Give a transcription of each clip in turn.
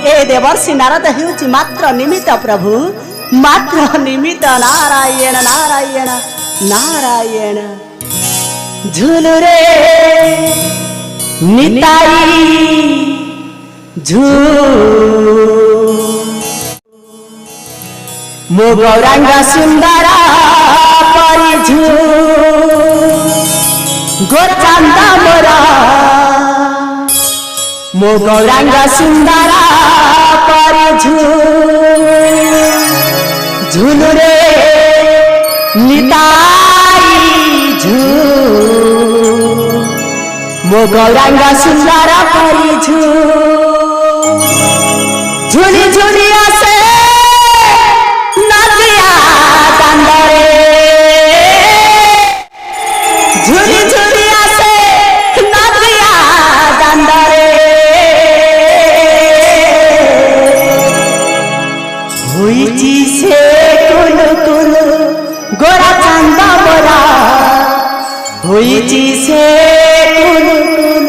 ए देवर्षि नारद हेउछि मात्र निमित्त प्रभु मात्र निमित्त। नारायण नारायण नारायण झुलुरे निताई मो गौरांग सुंदर परिझु गोर चांदा मोरा मो गौरांग सुंदर परिझु झुलुरे निताई मो गौरांग सुंदर परिझु झुली झुली आसे नदिया दांडरे झुली झुली आसे नदिया दांडरे होइची से कुल कुल गोरा चांदा मोरा होइची से कुल कुल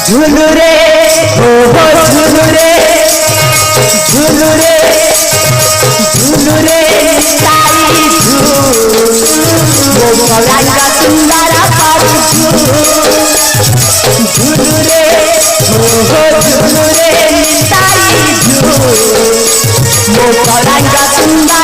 झुलुरे हो झुलुरे झुलुरे झुलुरे ताई झूल गौरांग सुंदर परिझु झुलुरे हो झुलुरे ताई झूल गौरांग सुंदर